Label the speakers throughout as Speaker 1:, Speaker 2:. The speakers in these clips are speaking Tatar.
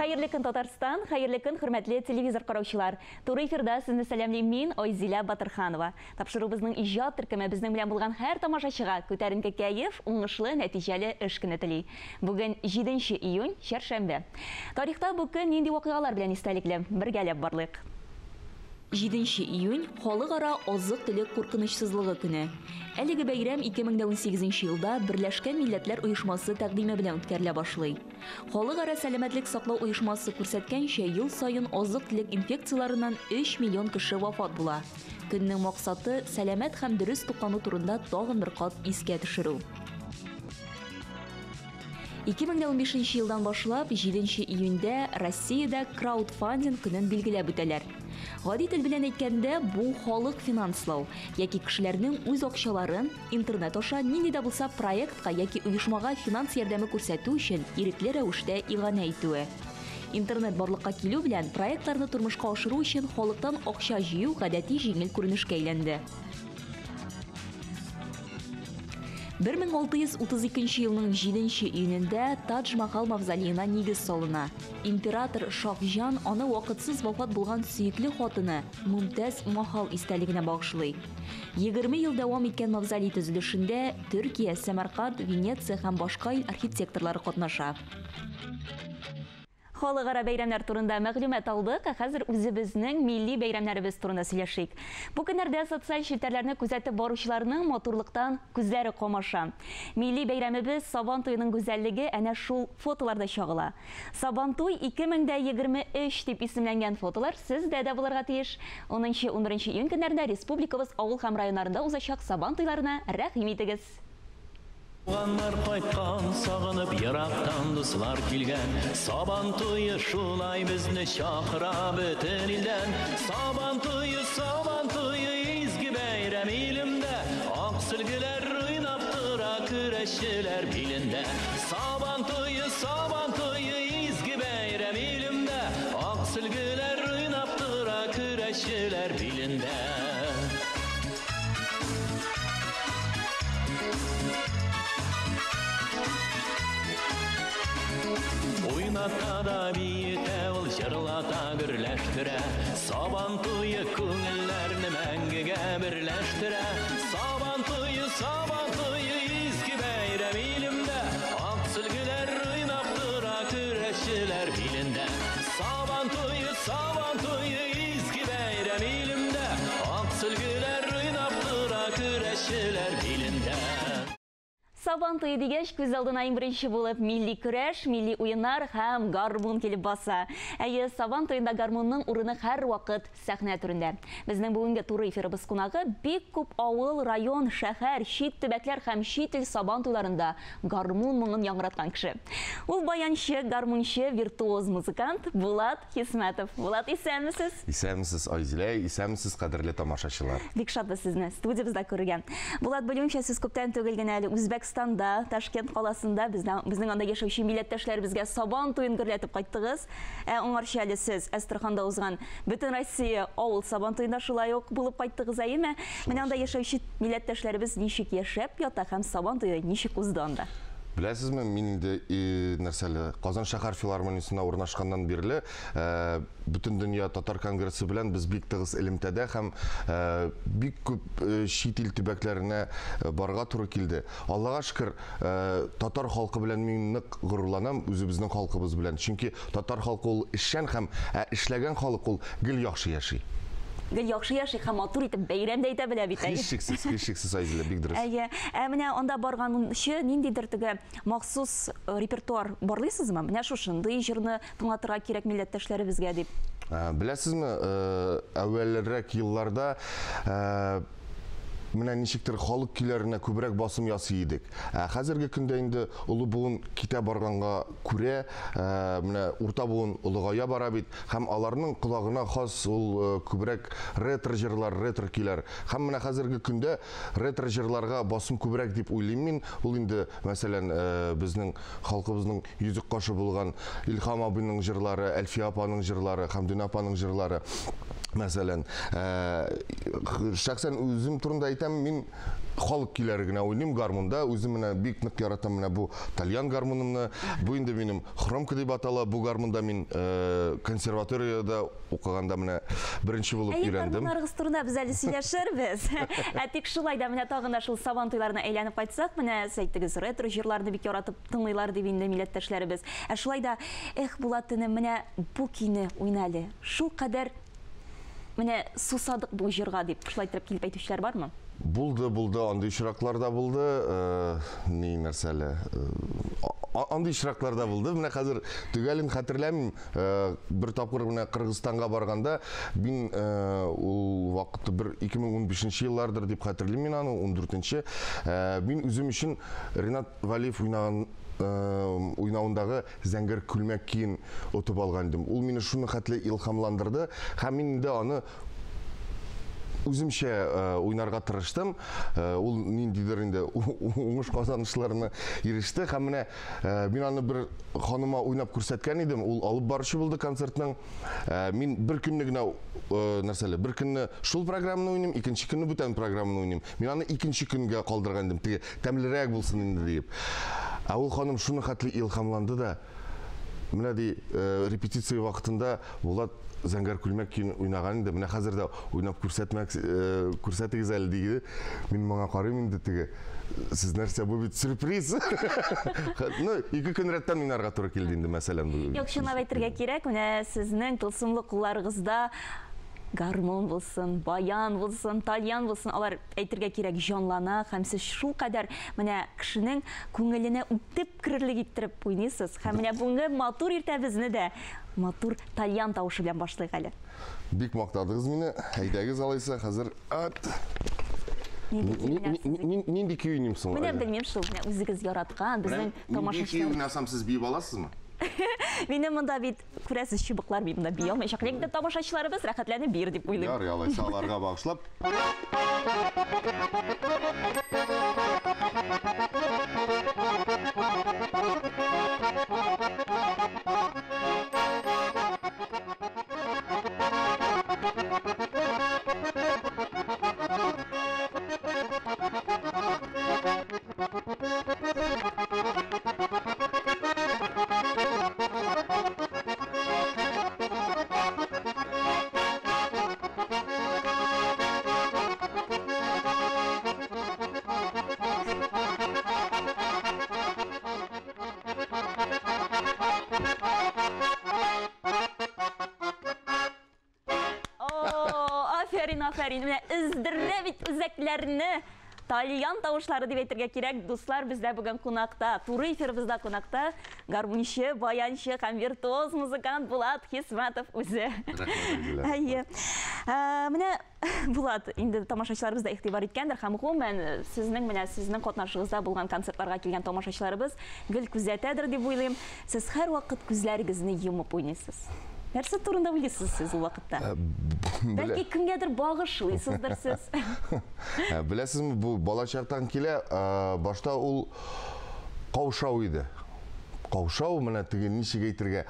Speaker 1: Хайырлы көн Татарстан, хайырлы көн хөрмәтле телевизор караучылар. Туры эфирда сезне сәламлыйм мин Айзилә Батырханова. Тапшырубызның иҗат төркеме безнең белән булган һәр тамашачыга күтәренке кәеф, уңышлы, нәтиҗәле эш көне тели. Бүген 7 июнь, чәршәмбе. Тарихта бу көн нинди вакыйгалар белән истәлекле? Бергәләп барлык. 7 июнь халыкара азык-төлек куркынычсызлыгы көне. Әлеге бәйрәм 2018 елда Берләшкән Милләтләр оешмасы тәкъдиме белән үткәрелә башлый. Халыкара сәламәтлек саклау оешмасы күрсәткәнчә, ел саен азык-төлек инфекцияларыннан 3 миллион кеше вафат була. Көннең максаты сәламәт һәм дөрес туклану турында тагын бер кат искә төшерү. 2015 елдан башлап 7 июньдә Россиядә краудфандинг көнен билгеләп үтәләр. Гади тел белән әйткәндә, бу халык финанслау, яки кешеләрнең үз акчаларын интернет аша нинди дә булса проектка яки оешмага финанс ярдәме күрсәтү өчен ирекле рәвештә игъана итүе. Интернет барлыкка килү белән проектларны тормышка ашыру өчен халыктан акча җыю гадәти җиңел күренешкә әйләнде. 1632 елның 7 июнендә Тадж Махал мавзолеена нигез салына. Император Шахҗан аны вакытсыз вафат булган сөекле хатыны Мумтаз Махал истәлегенә багышлый. 20 ел дәвам иткән мавзолей төзелешендә Төркия, Самарканд, Венеция һәм башка ил архитекторлары катнаша. Халыкара бәйрәмнәр турында мәгълүмат алдык, хәзер үзебезнең милли бәйрәмнәребез турында сөйләшик. Бу көннәрдә социаль челтәрләрне күзәтеп баручыларның матурлыктан күзләре камаша. Милли бәйрәмебез Сабантуйның гүзәллеге әнә шул фотоларда чагыла. Сабантуй 2023 дип исемләнгән фотолар сездә дә булырга тиеш. 10-11 июнь көннәрендә республикабыз авыл һәм районнарында узачак Сабантуйларына рәхим итегез.
Speaker 2: Туганнар кайткан, сагынып ерактан дуслар килгән. Сабантуй шулай безне чакыра бөтен илдән. Сабантуй, изге бәйрәм илемдә, ак сөлгеләр уйнап тора көрәшчеләр билендә. Сабантуй, изге бәйрәм илемдә, ак сөлгеләр уйнап тора көрәшчеләр билендә. Уйната да биетә ул, җырлата гөрләштерә. Сабантуй күңелләрне мәңгегә берләштерә. Сабантуй, изге бәйрәм илемдә, ак сөлгеләр уйнап тора көрәшчеләр билендә. Сабантуй, изге бәйрәм илемдә, ак сөлгеләр уйнап тора көрәшчеләр билендә.
Speaker 1: Сабантуй дигәч, күз алдына иң беренче булып милли көрәш, милли уеннар һәм гармун килеп баса. Әйе, Сабантуйда гармунның урыны һәр вакыт сәхнә түрендә. Безнең бүгенге туры эфирыбыз кунагы бик күп авыл, район, шәһәр, чит төбәкләр һәм чит ил Сабантуйларында гармун моңын яңгыраткан кеше. Ул баянчы, гармунчы, виртуоз музыкант Булат Хисмәтов. Булат, исәнмесез?
Speaker 3: Исәнмесез, Айзилә, исәнмесез, кадерле тамашачылар.
Speaker 1: Бик шатбыз сезне студиябызда күргән. Булат, белүемчә, сез күптән түгел генә Үзбәкстанда, Ташкент каласында безнең анда яшәүче милләттәшләребезгә Сабантуйын гөрләтеп кайттыгыз. Аңарча әле сез Әстерханда узган бөтен Россия авыл Сабантуйында шулай ук булып кайттыгыз, әйеме? Менә анда яшәүче милләттәшләребез ничек яшәп ята һәм Сабантуй ничек узды анда?
Speaker 3: Беләсезме, мин инде нәрсәле Казан шәһәр филармониясенә урнашканнан бирле бөтен дөнья татар конгрессы белән без бик тыгыз элемтәдә һәм бик күп чит ил төбәкләренә барга туры килде. Аллага шөкер, татар халкы белән мин нык горурланам, үзебезнең халкыбыз белән. Чөнки татар халкы ул эшчән һәм эшләгән халык ул гел яхшы яши.
Speaker 1: Гел яхшы яши һәм матур итеп бәйрәм дә итә белә бит.
Speaker 3: Һичшиксез Айзилә, бик дөрес.
Speaker 1: Әйе, менә анда барганчы ниндидер теге махсус репертуар барлыйсызмы? Менә шушындый җырны тыңлатырга кирәк милләттәшләребезгә дип.
Speaker 3: Беләсезме, әүвәлрәк елларда менә ничектер халык көйләренә күбрәк басым ясый идек. Хәзерге көндә инде улы буын китә барганга күрә, менә урта буын улыгая бара бит, һәм аларның колагына хас ул күбрәк ретро җырлар, ретро көйләр. Һәм менә хәзерге көндә ретро җырларга басым күбрәк дип уйлыйм мин. Ул инде мәсәлән безнең халкыбызның йөзек кашы булган Илһам абыйның җырлары, Әлфия апаның җырлары, Хәмдүнә апаның җырлары. Мәсәлән, шәхсән үзем турында әйтәм, мин халык көйләре генә уйныйм гармунда, үзем менә бик нык яратам менә бу тальян гармунымны. Бу инде минем хромка дип атала. Бу гармунда мин консерваториядә укыганда менә беренче булып өйрәндем.
Speaker 1: Гармуннарыгыз турында без әле сөйләшербез. Тик шулай да менә тагын да шул сабан туйларына әйләнеп кайтсак, менә әйттегез, ретро җырларны бик яратып тыңлыйлар дип инде милләттәшләребез. Шулай да, Булат инем, менә бу көйне уйналы. Шул кадәр менә сусадык бу җырга дип шулай итеп килеп әйтүчеләр бармы?
Speaker 3: Булды, андый очраклар да булды. Ни нәрсәле? Андый очраклар да булды. Менә хәзер төгәлен хәтерләмим, бер тапкыр менә Кыргызстанга барганда, мин ул вакытта 2015 еллардыр дип хәтерлим мин аны, 14-нче. Мин үзем өчен Ренат Валиев уйнауындагы зәңгәр күлмәк киен отып алган идем. Ул мине шуны хәтле илһамландырды һәм мин дә аны үземчә уйнарга тырыштым. Ул ниндидер инде уңыш казанышларына иреште һәм менә мин аны бер ханыма уйнап күрсәткән идем. Ул алып баручы булды концертның. Мин бер көнне генә нәрсәле, бер көнне шул программаны уйныйм, икенче көнне бүтән программаны уйныйм. Мин аны икенче көнгә калдырган идем, теге тәмлерәк булсын инде дип. Ул ханым шуны хәтле илһамланды да, менә ди репетиция вакытында Булат зәңгәр күлмәк киен уйнаган инде. Менә хәзер дә уйнап күрсәтегез әле диде. Мин моңа карыйм инде, теге сез нәрсә, бу бит сюрприз. Ну, 2 көн рәттән уйнарга туры килде инде, мәсәлән.
Speaker 1: Юк, шуны әйтергә кирәк, менә сезнең тылсымлы кулларыгызда гармон булсын, баян булсын, тальян булсын, алар әйтергә кирәк җанлана һәм сез шул кадәр менә кешенең күңеленә үтеп кирерлек иттереп уйныйсыз. Һәм менә бүгенге матур иртәбезне дә матур тальян тавышы белән башлыйк әле.
Speaker 3: Бик мактадыгыз мине. Әйдәгез алайса, хәзер нинди көй уйныйм соң?
Speaker 1: Менә белмим шул, үзегез яраткан безнең тамашачылар.
Speaker 3: Мин уйнасам, сез биеп аласызмы?
Speaker 1: Минем монда бит күрәсез чыбыклар бит монда бия алмаячак. Ләкин тамашачыларыбыз рәхәтләнеп бир дип уйлыйм.
Speaker 3: Ярый, алайса аларга багышлап.
Speaker 1: Афәрин, менә издерә бит үзәкләрне. Тальян тавышлары дип әйтергә кирәк, дуслар, бездә бүген кунакта, туры эфирыбызда кунакта гармунчы, баянчы һәм виртуоз музыкант Булат Хисмәтов үзе. Менә Булат, инде тамашачыларыбыз да игътибар иткәндер һәм гомумән сезнең катнашыгызда булган концертларга килгән тамашачыларыбыз гел күзәтәдер дип уйлыйм. Сез һәр вакыт күзләрегезне йомып уйныйсыз. Нәрсә турында уйлыйсыз сез ул вакытта? Бәлки кемгәдер багышлыйсыздыр сез.
Speaker 3: Беләсезме, бу балачактан килә, башта ул каушау иде. Каушау менә теге ничек әйтергә,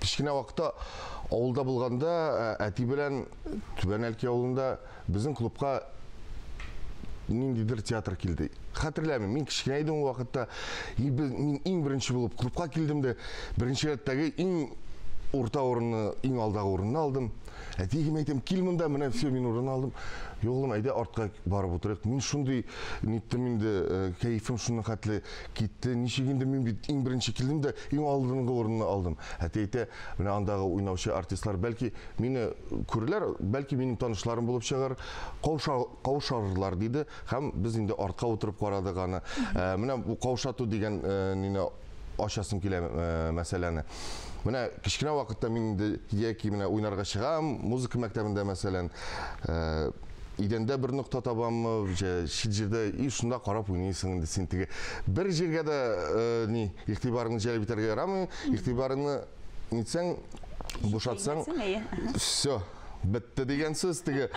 Speaker 3: кичкенә вакытта авылда булганда, әти белән Түбән Әлки авылында безнең клубка ниндидер театр килде. Хәтерләмим, мин кичкенә идем ул вакытта, мин иң беренче булып клубка килдем дә, беренче рәттәге иң урта урынны, иң алдагы урынны алдым. Әтигем әйтем, кил монда, менә все, мин урын алдым. Югылым, әйдә артка барып утырыйк. Мин шундый ниттем инде, кәефем шуны хәтле китте. Ничек инде мин бит иң беренче килдем дә, иң алдынгы урынны алдым. Әти әйтә, менә андагы уйнаучы артистлар бәлки мине күрерләр, бәлки минем танышларым булып чыгар, каушарлар диде. Һәм без инде артка утырып карадык аны. Менә бу каушату дигән нине ачасым килә мәсьәләне. Менә кичкенә вакытта мин яки менә уйнарга чыгам, музыка мәктәбендә мәсәлән, идәндә бер нокта табаммы, шит җирдә и шунда карап уйныйсың инде син теге. Бер җиргә дә игътибарыңны җәлеп итәргә ярамый, игътибарыңны нитсәң, бушатсаң, все. Бетте дигән сүз, теге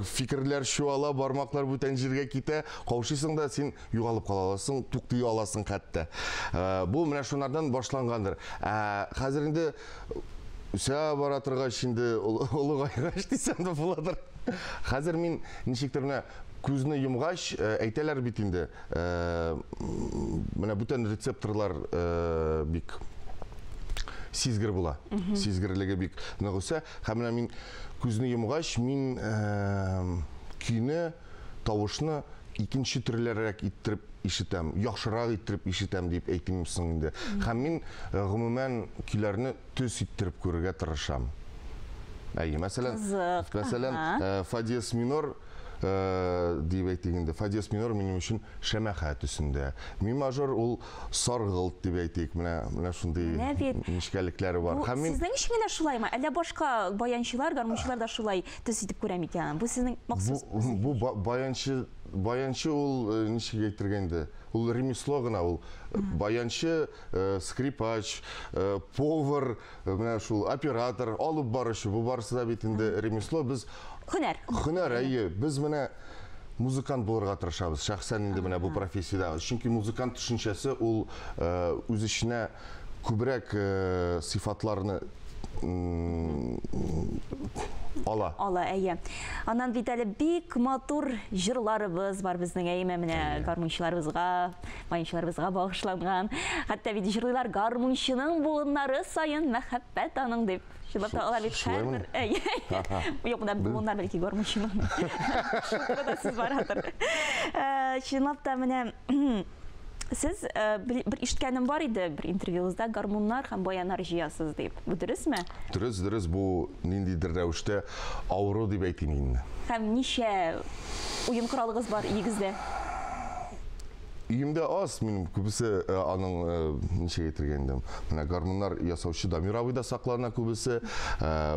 Speaker 3: фикерләр чуала, бармаклар бүтән җиргә китә, каушыйсың да син югалып каласың, туктый аласың хәтта. Бу менә шунардан башлангандыр. Хәзер инде үсә бара торгач инде олыгайгач дисәм дә буладыр. Хәзер мин ничектер менә күзне йомгач әйтәләр бит инде. Менә бүтән рецепторлар бик сизгер була. Сизгерлеге бик нык үсә. Һәм менә мин күзне йомгач мин көйне, тавышны икенче төрлерәк иттереп ишетәм, яхшырак иттереп ишетәм дип әйтим соң инде. Һәм мин гомумән көйләрне төс иттереп күрергә тырышам. Мәсәлән, фа диез минор дип әйтгәндә, фа диез минор минем өчен шәмәхәт өсендә. Ми мажор ул саргылт дип әйтик, менә шундый нишкәлекләре бар.
Speaker 1: Һәм мин сезнең өчен генә шулаймы? Әллә башка баянчылар, гармунчылар да шулай төс итеп күрә микән? Бу сезнең махсус?
Speaker 3: Бу баянчы ул ничек әйтергәндә? Ул ремесло гына, ул баянчы, скрипач, повар, менә шул оператор, алып баручы, бу барысы да бит инде ремесло. Без
Speaker 1: һөнәр.
Speaker 3: Һөнәр, без менә музыкант булырга тырышабыз. Шәхсән инде менә бу профессиядә. Чөнки музыкант төшенчәсе ул үз иченә күбрәк сыйфатларны ала. Әйе.
Speaker 1: Аннан бит әле бик матур җырларыбыз бар безнең менә гармунчыларыбызга, баянчыларыбызга багышланган. Хәтта бит җырлыйлар гармунчының буыннары сайын мәхәббәт аның дип. Шулап та алар бит һәрбер. Юк, монда буыннар бәлки гармунчының. Шулай да сез барадыр. Шулап та менә сез bir ишеткәнем бар иде, bir интервьюзда гармуннар һәм баяннар җыясыз дип. Бу дөресме?
Speaker 3: Дөрес, бу ниндидер рәвештә авыру дип әйтим инде.
Speaker 1: Һәм ничә уен коралыгыз бар игездә?
Speaker 3: Өемдә аз, минем күбесе аның ничек әйтергәндем. Менә гармуннар ясаучы Дамир абый да саклана күбесе.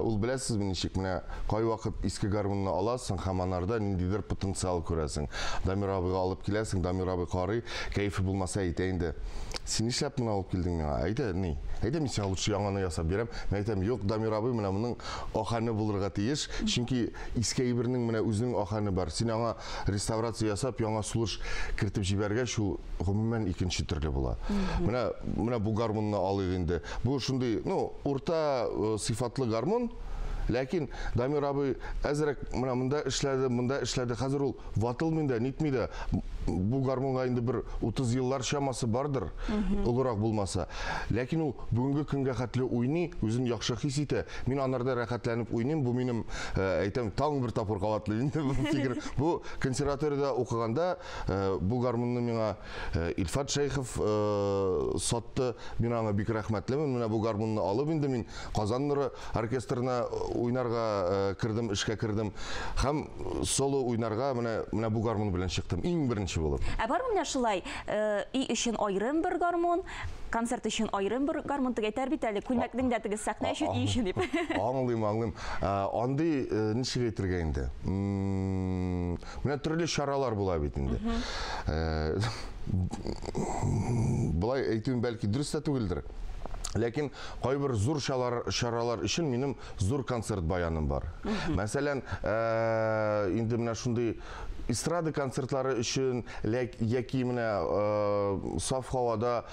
Speaker 3: Ул беләсез ничек менә кай вакыт иске гармунны аласың һәм анарда ниндидер потенциал күрәсең. Дамир абыйга алып киләсең, Дамир абый карый, кайфы булмаса әйтә инде. Син нишләп моны алып килдең миңа? Әйдә, ни? Әйдә, мин сиңа лучше яңаны ясап бирәм. Мен әйтәм, юк, Дамир абый менә моның аханы булырга тиеш. Чөнки иске әйбернең менә үзенең аханы бар. Син аңа реставрация ясап, яңа сулыш кертеп җибәргәч, ул гомумән икенче төрле була. Менә бу гармунны алыйк инде. Бу шундый, урта сыйфатлы гармун. Ләкин Дамир абый әзрәк монда эшләде. Хәзер ул ватылмый да, нитми дә. Бу гармунга инде бер 30 еллар чамасы бардыр, олырак булмаса. Ләкин ул бүгенге көнгә хәтле уйный, үзен яхшы хис итә. Мин анарда рәхәтләнеп уйныйм. Бу минем әйтәм, таң бер тапкыр кабатлы инде бу фикер. Бу консерваториядә укыганда бу гармунны миңа Илфат Шәйхов сатты. Мин аңа бик рәхмәтлемен. Менә бу гармунны алып инде мин Казан нуры оркестрына уйнарга кирдем, эшкә кирдем. Һәм соло уйнарга менә бу гармун белән чыктым. Иң беренче булып.
Speaker 1: Бармы менә шулай? И өчен аерым бер гармун, концерт өчен аерым бер гармун әйтәр бит әле. Күлмәкнең дә теге сәхнә өчен и өчен дип.
Speaker 3: Аңлыйм. Андый ничек әйтергә инде? Менә төрле чаралар була бит инде. Булай әйтүем бәлки дөрес тә түгелдер. Ләкин кайбер зур чаралар өчен минем зур концерт баяным бар. Мәсәлән, инде менә шундый эстрада концертлары өчен яки менә саф һавада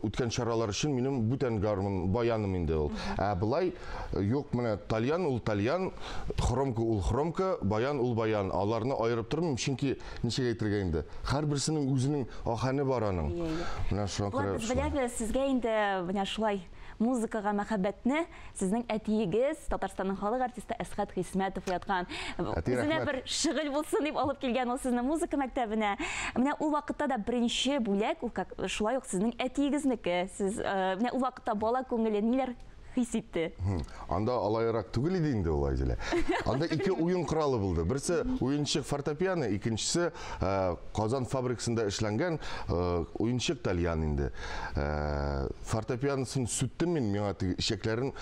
Speaker 3: үткән чаралар өчен минем бүтән гармун баяным инде ул. Булай юк, менә тальян ул тальян, хромка ул хромка, баян ул баян. Аларны аерып тормыйм, чөнки ничек әйтергә инде? Һәрберсенең үзенең аханы бар аның. Менә шуңа
Speaker 1: күрә. Сезгә инде менә шулай музыкага мәхәббәтне сезнең әтиегез, Татарстанның халык артисты Әсгать Хисмәтов уяткан. Үзенә бер шөгыль булсын дип алып килгән ул сезнең музыка мәктәбенә. Менә ул вакытта да беренче бүләк, ул шулай ук сезнең әтиегезнеке. Сез менә ул вакытта бала күңеле ниләр хис итте?
Speaker 3: Анда алайрак түгел иде инде ул Айзелә. Анда ике уен коралы булды. Берсе уенчык фортепиано, икенчесе Казан фабрикасында эшләнгән уенчык тальян инде. Фортепианосын сүттем мин, миңа ишекләрен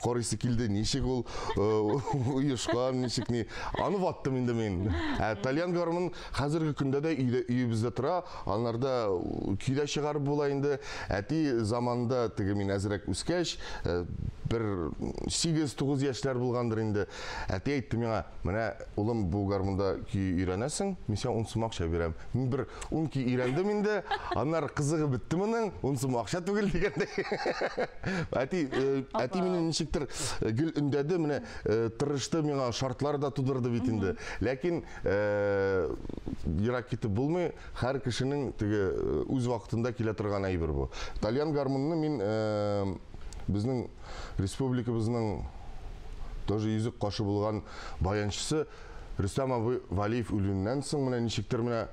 Speaker 3: карыйсы килде. Ничек ул уешкан, ничек ни? Аны ваттым инде мин. Тальян гармун хәзерге көндә дә өебездә тора. Анларда көйдә чыгарып була инде. Әти заманда теге мин әзрәк үскәч бір 8-9 яшьләр булгандыр инде. Әти әйтте миңа, менә улым бу гармунда көй өйрәнәсең, мин сиңа 10 сум акча бирәм. Мин бер 10 көй өйрәндем инде, аннары кызыгы бетте моның, 10 сум акча түгел дигәндәй. Әти мине ничектер гел өндәде, менә тырышты, миңа шартлар да тудырды бит инде. Ләкин ерак китеп булмый, һәр кешенең теге үз вакытында килә торган әйбер бу. Тальян гармунны мин безнең республикабызның тоже йөзек кашы булган баянчысы Рөстәм абый Валиев үлүеннән соң менә ничектер менә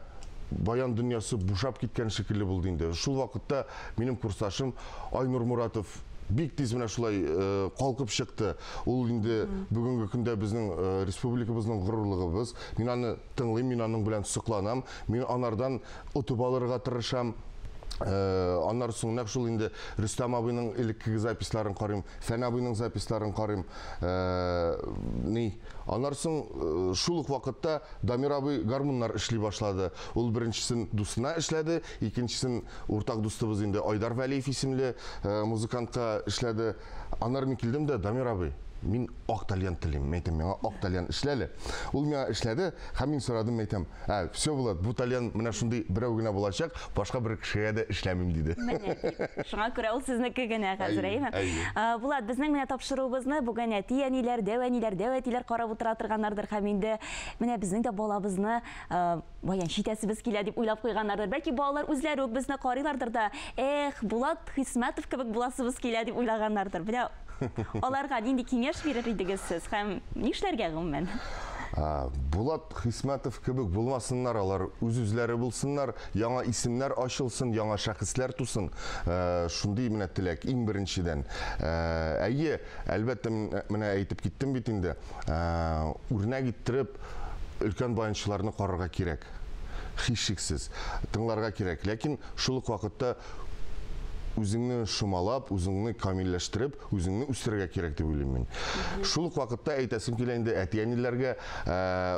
Speaker 3: баян дөньясы бушап киткән шикелле булды инде. Шул вакытта минем курсташым Айнур Муратов бик тиз менә шулай калкып чыкты. Ул инде бүгенге көндә безнең республикабызның горурлыгыбыз. Мин аны тыңлыйм, мин аның белән сокланам, мин анардан утып алырга тырышам. Аннар соң нәкъ шул инде Рөстәм абыйның элекке записларын карыйм, Фән абыйның записларын карыйм. Аннар соң шул ук вакытта Дамир абый гармуннар эшли башлады. Ул беренчесен дусына эшләде, икенчесен уртак дустыбыз инде Айдар Вәлиев исемле музыкантка эшләде. Аннар мин килдем дә, Дамир абый, мин ак тальян телим, әйтәм, миңа ак тальян эшләле. Ул миңа эшләде, һәм мин сорадым, әйтәм, все булат, бу тальян менә шундый берәү генә булачак, башка бер кешегә дә эшләмим диде.
Speaker 1: Шуңа күрә ул сезнеке генә хәзер, әйме? Булат, безнең менә тапшыруыбызны бүген әти-әниләр, дәү-әниләр карап утыра торганнардыр, һәм инде менә безнең дә балабызны баян читәсебез килә дип уйлап куйганнардыр. Бәлки балалар үзләре үк безне карыйлардыр да, Булат Хисмәтов кебек буласыбыз килә дип уйлаганнардыр. Менә аларга нинди киңәш бирер идегез сез һәм нишләргә гомумән?
Speaker 3: Булат Хисмәтов кебек булмасыннар, алар үз-үзләре булсыннар, яңа исемнәр ачылсын, яңа шәхесләр тусын. Шундый менә теләк иң беренчедән. Әйе, әлбәттә менә әйтеп киттем бит инде. Үрнәк иттереп өлкән баянчыларны карарга кирәк. Һичшиксез тыңларга кирәк. Ләкин шул ук вакытта үзеңне шумалап, үзеңне камилләштереп, үзеңне үстерергә кирәк дип уйлыйм мин. Шул ук вакытта әйтәсем килә инде әти-әниләргә,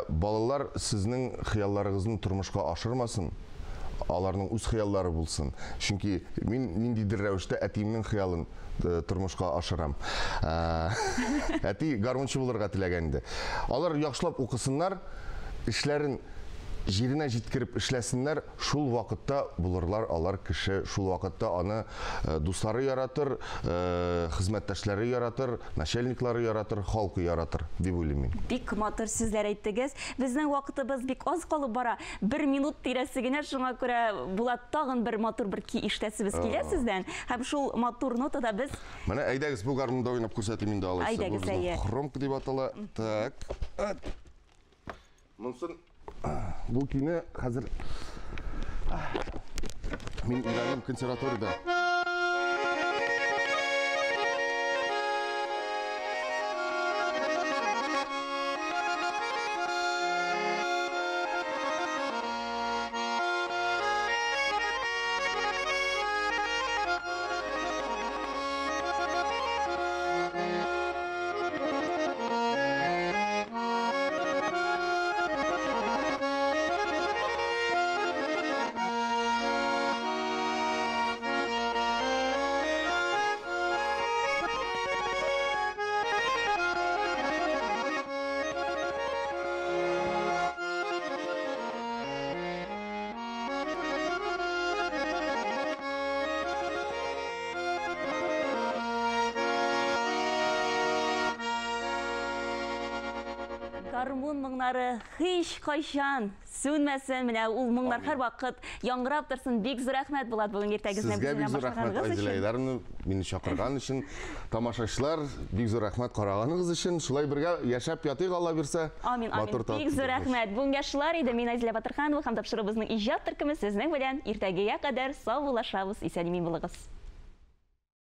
Speaker 3: балалар сезнең хыялларыгызны тормышка ашырмасын. Аларның үз хыяллары булсын. Чөнки мин ниндидер рәвештә әтиемнең хыялын тормышка ашырам. Әти гармунчы булырга теләгән иде. Алар яхшылап укысыннар, эшләрен җиренә җиткереп эшләсеннәр, шул вакытта булырлар алар кеше, шул вакытта аны дуслары яратыр, хезмәттәшләре яратыр, начальниклары яратыр, халкы яратыр дип уйлыйм мин.
Speaker 1: Бик матур сүзләр әйттегез. Безнең вакытыбыз бик аз калып бара. 1 минут тирәсе генә, шуңа күрә Булат тагын бер матур бер ки ишетәсебез килә сездән. Һәм шул матур нотада без
Speaker 3: Менә әйдәгез бу гармунда уйнап күрсәтим инде алайса.
Speaker 1: Әйдәгез, әйе.
Speaker 3: Хромка дип атала. Так. Монсын бу көйне хәзер мин өйрәндем консерваториядә.
Speaker 1: гармун моңнары һич кайчан сүнмәсен. Менә ул моңнар һәр вакыт яңгырап торсын. Бик зур рәхмәт Булат бүгенге иртәгезне
Speaker 3: безгә бик зур рәхмәт Айзилә Айдаровна, мине чакырган өчен. Тамашачылар, бик зур рәхмәт караганыгыз өчен. Шулай бергә яшәп ятыйк, Алла бирсә.
Speaker 1: Амин, амин. Бик зур рәхмәт. Бүгенге шулар иде. Мин Айзилә Батырханова һәм тапшыруыбызның иҗат төркеме сезнең белән иртәгәгә кадәр сау булашабыз, исән-имин булыгыз.